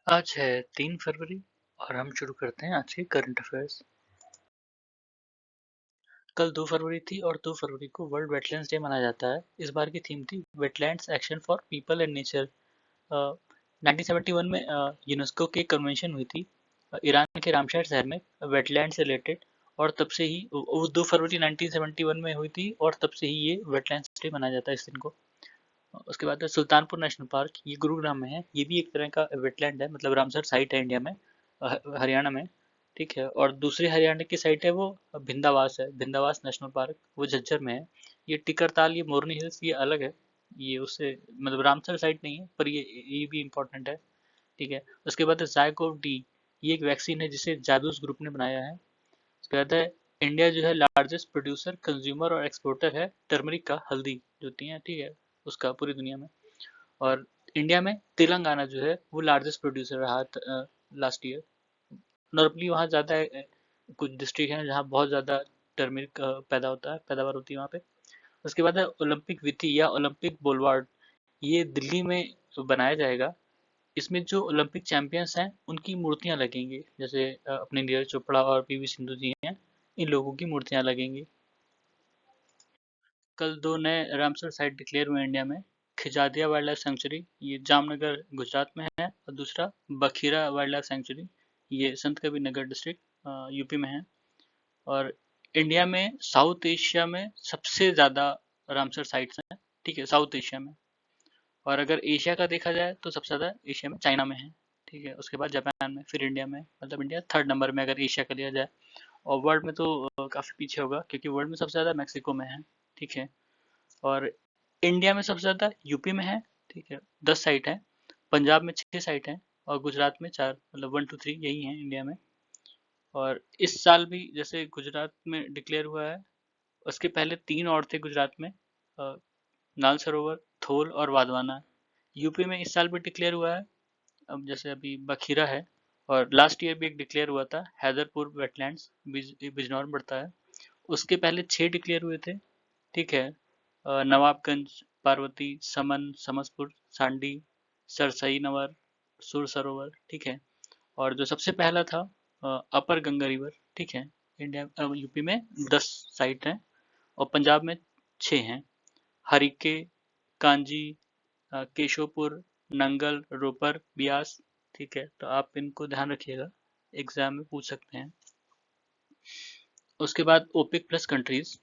आज है 3 फरवरी और हम शुरू करते हैं आज के करंट अफेयर्स। कल 2 फरवरी थी और 2 फरवरी को वर्ल्ड वेटलैंड्स डे मनाया जाता है। इस बार की थीम थी wetlands action for people and nature. 1971 में यूनेस्को की कन्वेंशन हुई थी ईरान के रामशहर शहर में वेटलैंड से रिलेटेड। और तब से ही वो 2 फरवरी 1971 में हुई थी और तब से ही ये वेटलैंड्स डे मनाया जाता है इस दिन को। उसके बाद है सुल्तानपुर नेशनल पार्क, ये गुरुग्राम में है। ये भी एक तरह का वेटलैंड है, मतलब रामसर साइट है इंडिया में, हरियाणा में। ठीक है। और दूसरी हरियाणा की साइट है वो भिंदावास है, भिंदावास नेशनल पार्क, वो झज्जर में है। ये टिकरताल, ये मोरनी हिल्स, ये अलग है। ये उससे मतलब रामसर साइट नहीं है, पर ये भी इम्पोर्टेंट है। ठीक है। उसके बाद है जायकोव डी, ये एक वैक्सीन है जिसे जादूस ग्रुप ने बनाया है। उसके बाद है इंडिया जो है लार्जेस्ट प्रोड्यूसर, कंज्यूमर और एक्सपोर्टर है टर्मरिक का, हल्दी जो होती है, ठीक है, उसका पूरी दुनिया में। और इंडिया में तेलंगाना जो है वो लार्जेस्ट प्रोड्यूसर रहा लास्ट ईयर। नॉर्मली वहाँ ज़्यादा कुछ डिस्ट्रिक्ट हैं जहाँ बहुत ज़्यादा टर्मरिक पैदा होता है, पैदावार होती है वहाँ पे। उसके बाद है ओलंपिक वीथी या ओलंपिक बोलवार्ड, ये दिल्ली में बनाया जाएगा। इसमें जो ओलंपिक चैंपियंस हैं उनकी मूर्तियाँ लगेंगी, जैसे अपने नीरज चोपड़ा और पीवी सिंधु जी हैं, इन लोगों की मूर्तियाँ लगेंगी। कल दो नए रामसर साइट डिक्लेयर हुए इंडिया में। खिजादिया वाइल्ड लाइफ सेंचुरी, ये जामनगर गुजरात में है, और दूसरा बखीरा वाइल्ड लाइफ सेंचुरी, ये संत कबीर नगर डिस्ट्रिक्ट यूपी में है। और इंडिया में साउथ एशिया में सबसे ज़्यादा रामसर साइट्स हैं, ठीक है, साउथ एशिया में। और अगर एशिया का देखा जाए तो सबसे ज़्यादा एशिया में चाइना में है। ठीक है। उसके बाद जापान में, फिर इंडिया में, मतलब इंडिया थर्ड नंबर में अगर एशिया का लिया जाए। और वर्ल्ड में तो काफ़ी पीछे होगा, क्योंकि वर्ल्ड में सबसे ज़्यादा मैक्सिको में है। ठीक है। और इंडिया में सबसे ज़्यादा यूपी में है। ठीक है, 10 साइट है। पंजाब में 6 साइट है। और गुजरात में 4, मतलब 1 2 3 यही है इंडिया में। और इस साल भी जैसे गुजरात में डिक्लेयर हुआ है, उसके पहले 3 और थे गुजरात में, नाल सरोवर, थोल और वाधवाना। यूपी में इस साल भी डिक्लेयर हुआ है, अब जैसे अभी बखीरा है। और लास्ट ईयर भी एक डिक्लेयर हुआ था, हैदरपुर वेटलैंड्स, बिजनौर में पड़ता है। उसके पहले 6 डिक्लेयर हुए थे। ठीक है। नवाबगंज, पार्वती, समन, समसपुर, सांडी, सरसई नवर, सुर सरोवर। ठीक है। और जो सबसे पहला था अपर गंगा रिवर। ठीक है। इंडिया यूपी में 10 साइट हैं और पंजाब में 6 हैं। हरिके, कांजी, केशोपुर, नंगल, रोपर, ब्यास। ठीक है, तो आप इनको ध्यान रखिएगा, एग्जाम में पूछ सकते हैं। उसके बाद OPEC plus countries.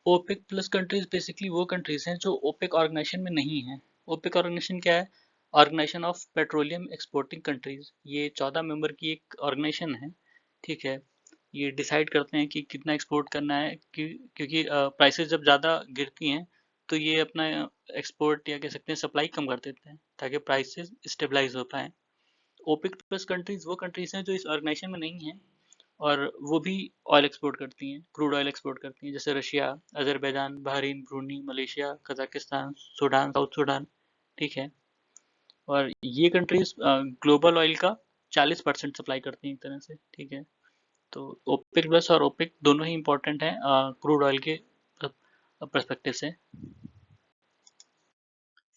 OPEC plus countries basically वो कंट्रीज हैं जो ओपेक ऑर्गेनाइजेशन में नहीं है। ओपेक ऑर्गेनाइजेशन क्या है? Organisation of petroleum exporting countries, ये 14 मेंबर की एक ऑर्गेनाइजेशन है। ठीक है। ये डिसाइड करते हैं कि कितना एक्सपोर्ट करना है, क्योंकि प्राइसेस जब ज़्यादा गिरती हैं तो ये अपना एक्सपोर्ट या कह सकते हैं सप्लाई कम कर देते हैं, ताकि प्राइसेस स्टेबलाइज हो पाए। ओपेक प्लस कंट्रीज वो कंट्रीज हैं जो इस ऑर्गेनाइजेशन में नहीं है, और वो भी ऑयल एक्सपोर्ट करती हैं, क्रूड ऑयल एक्सपोर्ट करती हैं, जैसे Russia, Azerbaijan, Bahrain, Bruny, Malaysia, Kazakhstan, Sudan, south Sudan. ठीक है। और ये कंट्रीज ग्लोबल ऑयल का 40% सप्लाई करती हैं एक तरह से। ठीक है। तो ओपेक प्लस और ओपेक दोनों ही इंपॉर्टेंट हैं क्रूड ऑयल के पर्सपेक्टिव से।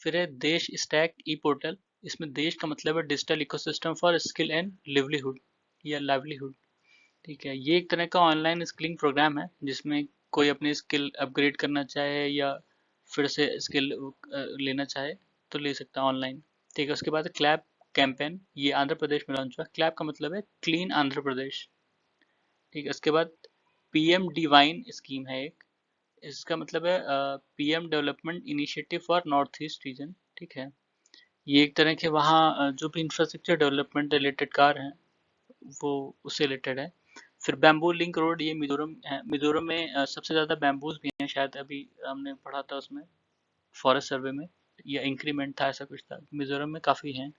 फिर है देश स्टैक ई पोर्टल। इसमें देश का मतलब है digital ecosystem for skill and livelihood या लाइवलीहुड। ठीक है। ये एक तरह का ऑनलाइन स्किलिंग प्रोग्राम है जिसमें कोई अपनी स्किल अपग्रेड करना चाहे या फिर से स्किल लेना चाहे तो ले सकता है ऑनलाइन। ठीक है। उसके बाद क्लैप कैंपेन, ये आंध्र प्रदेश में लॉन्च हुआ। क्लैप का मतलब है क्लीन आंध्र प्रदेश। ठीक है। उसके बाद पीएम डिवाइन स्कीम है एक, इसका मतलब है PM development initiative for north east region. ठीक है। ये एक तरह के वहाँ जो भी इंफ्रास्ट्रक्चर डेवलपमेंट रिलेटेड कार्य हैं वो उससे रिलेटेड है। फिर बैम्बू लिंक रोड, ये मिजोरम है। मिजोरम में सबसे ज़्यादा बैम्बूज भी हैं, शायद अभी हमने पढ़ा था उसमें फॉरेस्ट सर्वे में, या इंक्रीमेंट था, ऐसा कुछ था। मिजोरम में काफ़ी हैं।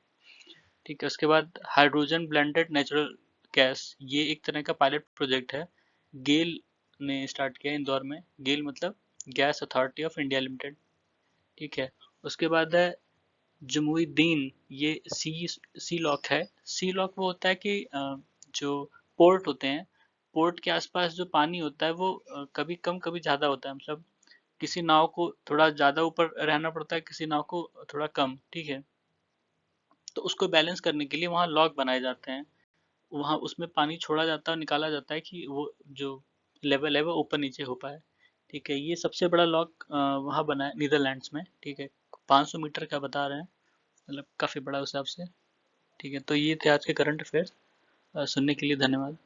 ठीक है। उसके बाद हाइड्रोजन ब्लेंडेड नेचुरल गैस, ये एक तरह का पायलट प्रोजेक्ट है, गेल ने स्टार्ट किया इंदौर में। गेल मतलब gas authority of India limited. ठीक है। उसके बाद है जमुईदीन, ये सी लॉक है। सी लॉक वो होता है कि जो पोर्ट होते हैं, पोर्ट के आसपास जो पानी होता है वो कभी कम कभी ज़्यादा होता है, मतलब किसी नाव को थोड़ा ज़्यादा ऊपर रहना पड़ता है, किसी नाव को थोड़ा कम। ठीक है। तो उसको बैलेंस करने के लिए वहाँ लॉक बनाए जाते हैं, वहाँ उसमें पानी छोड़ा जाता है और निकाला जाता है कि वो जो लेवल है वो ऊपर नीचे हो पाए। ठीक है, ये सबसे बड़ा लॉक वहाँ बना है नीदरलैंड्स में। ठीक है, 500 मीटर का बता रहे हैं, मतलब काफ़ी बड़ा उस हिसाब से। ठीक है, तो ये थे आज के करंट अफेयर्स। सुनने के लिए धन्यवाद।